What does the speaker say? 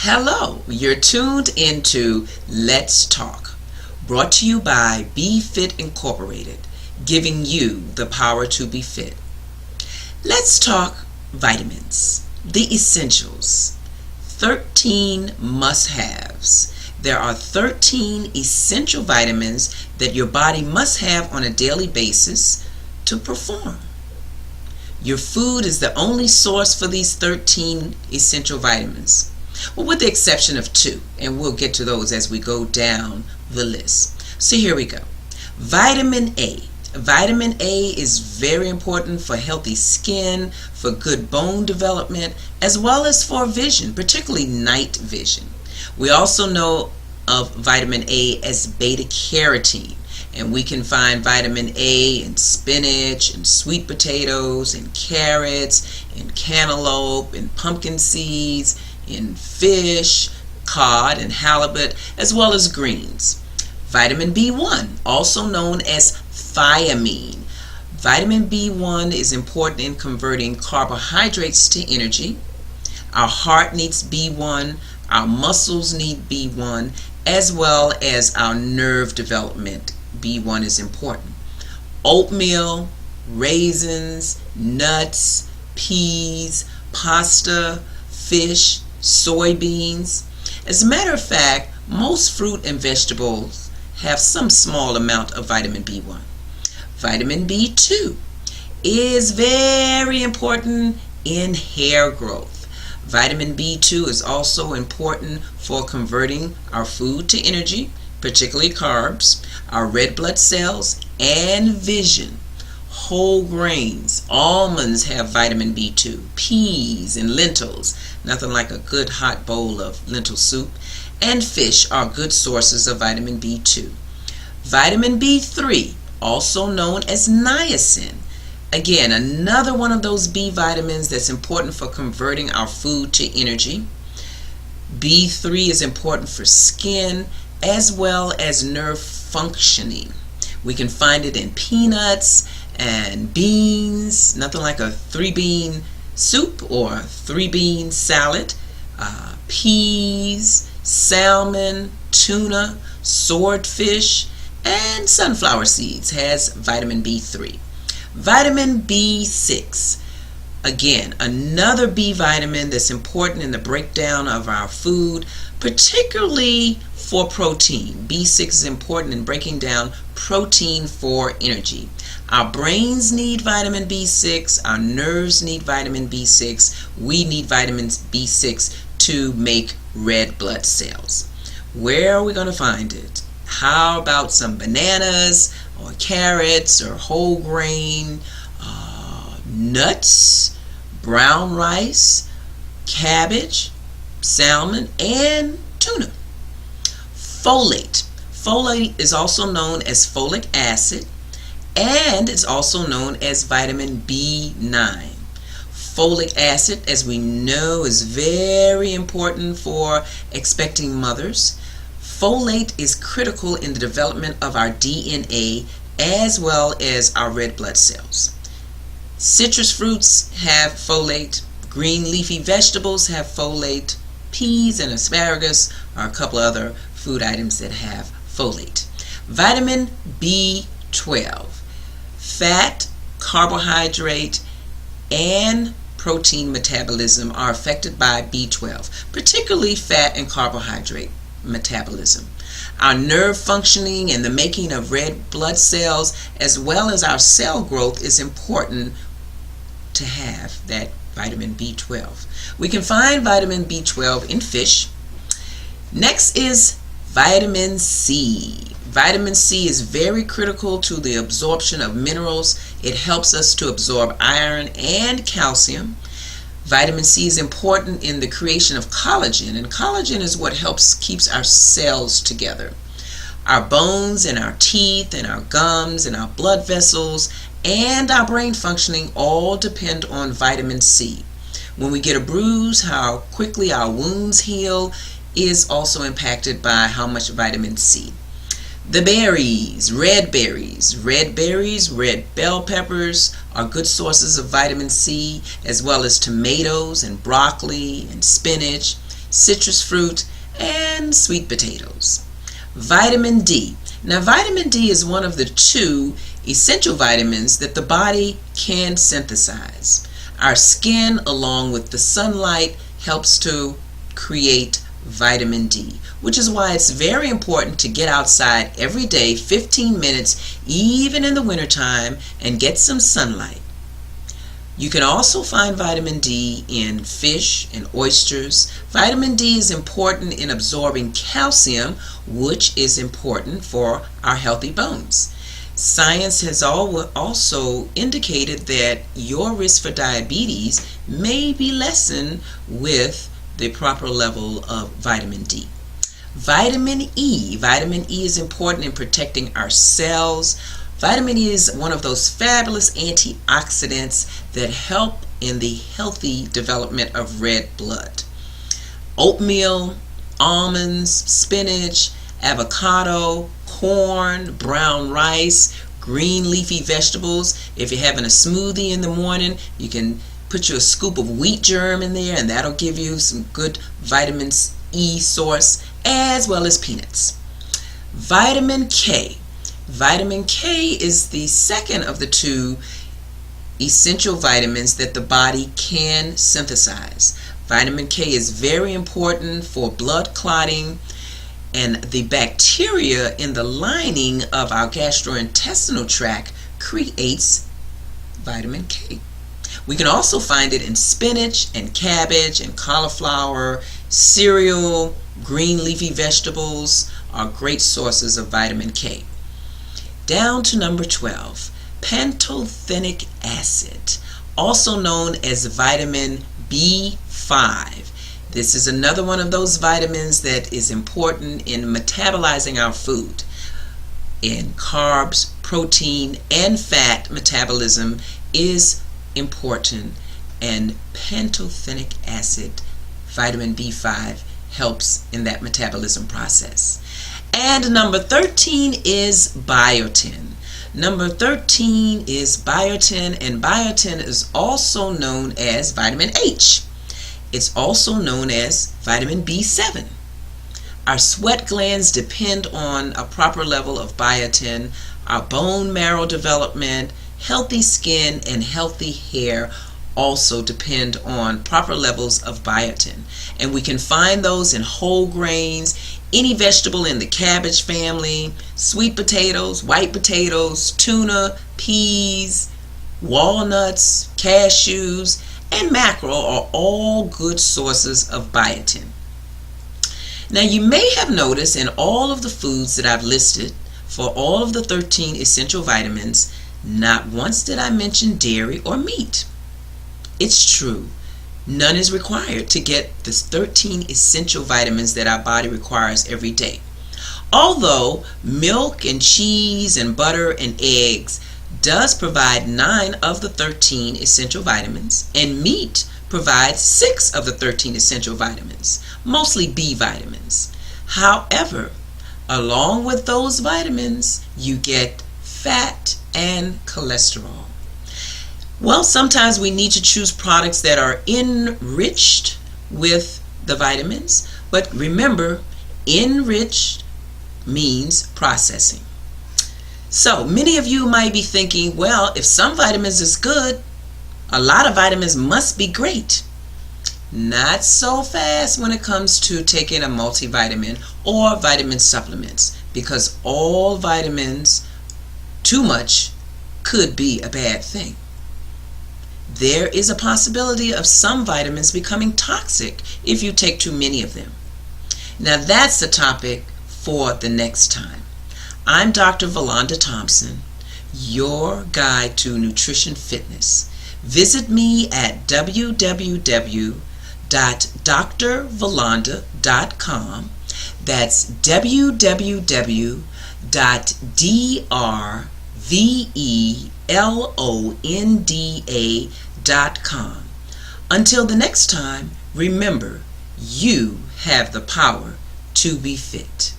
Hello, you're tuned into Let's Talk, brought to you by Be Fit Incorporated, giving you the power to be fit. Let's talk vitamins, the essentials, 13 must-haves. There are 13 essential vitamins that your body must have on a daily basis to perform. Your food is the only source for these 13 essential vitamins. Well, with the exception of 2, and we'll get to those as we go down the list. So here we go. Vitamin A. Vitamin A is very important for healthy skin, for good bone development, as well as for vision, particularly night vision. We also know of vitamin A as beta carotene, and we can find vitamin A in spinach and sweet potatoes and carrots and cantaloupe and pumpkin seeds, in fish, cod, and halibut, as well as greens. Vitamin B1, also known as thiamine. Vitamin B1 is important in converting carbohydrates to energy. Our heart needs B1, our muscles need B1, as well as our nerve development. B1 is important. Oatmeal, raisins, nuts, peas, pasta, fish, soybeans. As a matter of fact, most fruit and vegetables have some small amount of vitamin B1. Vitamin B2 is very important in hair growth. Vitamin B2 is also important for converting our food to energy, particularly carbs, our red blood cells, and vision. Whole grains, almonds have vitamin B2, peas and lentils, nothing like a good hot bowl of lentil soup, and fish are good sources of vitamin B2. Vitamin B3, also known as niacin, again, another one of those B vitamins that's important for converting our food to energy. B3 is important for skin as well as nerve functioning. We can find it in peanuts and beans, nothing like a 3-bean soup or 3-bean salad, peas, salmon, tuna, swordfish, and sunflower seeds has vitamin B3. Vitamin B6, again, another B vitamin that's important in the breakdown of our food, particularly for protein. B6 is important in breaking down protein for energy. Our brains need vitamin B6, our nerves need vitamin B6, we need vitamin B6 to make red blood cells. Where are we going to find it? How about some bananas or carrots or whole grain, nuts, brown rice, cabbage, salmon, and tuna? Folate. Folate is also known as folic acid, and it's also known as vitamin B9. Folic acid, as we know, is very important for expecting mothers. Folate is critical in the development of our DNA as well as our red blood cells. Citrus fruits have folate, green leafy vegetables have folate, peas and asparagus are a couple other food items that have folate. Vitamin B12. Fat, carbohydrate, and protein metabolism are affected by B12, particularly fat and carbohydrate metabolism. Our nerve functioning and the making of red blood cells, as well as our cell growth, is important to have that vitamin B12. We can find vitamin B12 in fish. Next is vitamin C. Vitamin C is very critical to the absorption of minerals. It helps us to absorb iron and calcium. Vitamin C is important in the creation of collagen, and collagen is what keeps our cells together. Our bones and our teeth and our gums and our blood vessels and our brain functioning all depend on vitamin C. When we get a bruise, how quickly our wounds heal is also impacted by how much vitamin C. The berries, red bell peppers are good sources of vitamin C, as well as tomatoes and broccoli and spinach. citrus fruit, and sweet potatoes. Vitamin D. Now, vitamin D is one of the 2 essential vitamins that the body can synthesize. Our skin, along with the sunlight, helps to create vitamin D, which is why it's very important to get outside every day, 15 minutes, even in the wintertime, and get some sunlight. You can also find vitamin D in fish and oysters. Vitamin D is important in absorbing calcium, which is important for our healthy bones. Science has also indicated that your risk for diabetes may be lessened with the proper level of vitamin D. Vitamin E. Vitamin E is important in protecting our cells. Vitamin E is one of those fabulous antioxidants that help in the healthy development of red blood. Oatmeal, almonds, spinach, avocado, corn, brown rice, green leafy vegetables. If you're having a smoothie in the morning, you can put a scoop of wheat germ in there, and that'll give you some good vitamin E source, as well as peanuts. Vitamin K. Vitamin K is the second of the 2 essential vitamins that the body can synthesize. Vitamin K is very important for blood clotting, and the bacteria in the lining of our gastrointestinal tract creates vitamin K. We can also find it in spinach and cabbage and cauliflower. Cereal, green leafy vegetables are great sources of vitamin K. Down to number 12, pantothenic acid, also known as vitamin B5. This is another one of those vitamins that is important in metabolizing our food. In carbs, protein, and fat metabolism is important, and pantothenic acid, vitamin B5, helps in that metabolism process. And number 13 is biotin. Number 13 is biotin, and biotin is also known as vitamin H. It's also known as vitamin B7. Our sweat glands depend on a proper level of biotin. Our bone marrow development, healthy skin, and healthy hair also depend on proper levels of biotin. And we can find those in whole grains, any vegetable in the cabbage family, sweet potatoes, white potatoes, tuna, peas, walnuts, cashews, and mackerel are all good sources of biotin. Now, you may have noticed in all of the foods that I've listed for all of the 13 essential vitamins, not once did I mention dairy or meat. It's true. None is required to get the 13 essential vitamins that our body requires every day. Although milk and cheese and butter and eggs does provide 9 of the 13 essential vitamins, and meat provides 6 of the 13 essential vitamins, mostly B vitamins. However, along with those vitamins, you get fat and cholesterol. Well, sometimes we need to choose products that are enriched with the vitamins, but remember, enriched means processing. So many of you might be thinking, well, if some vitamins is good, a lot of vitamins must be great. Not so fast when it comes to taking a multivitamin or vitamin supplements, because all vitamins, too much, could be a bad thing. There is a possibility of some vitamins becoming toxic if you take too many of them. Now that's the topic for the next time. I'm Dr. Valanda Thompson, your guide to nutrition fitness. Visit me at www.drvalanda.com. That's www.drvalanda.com. Until the next time, remember, you have the power to be fit.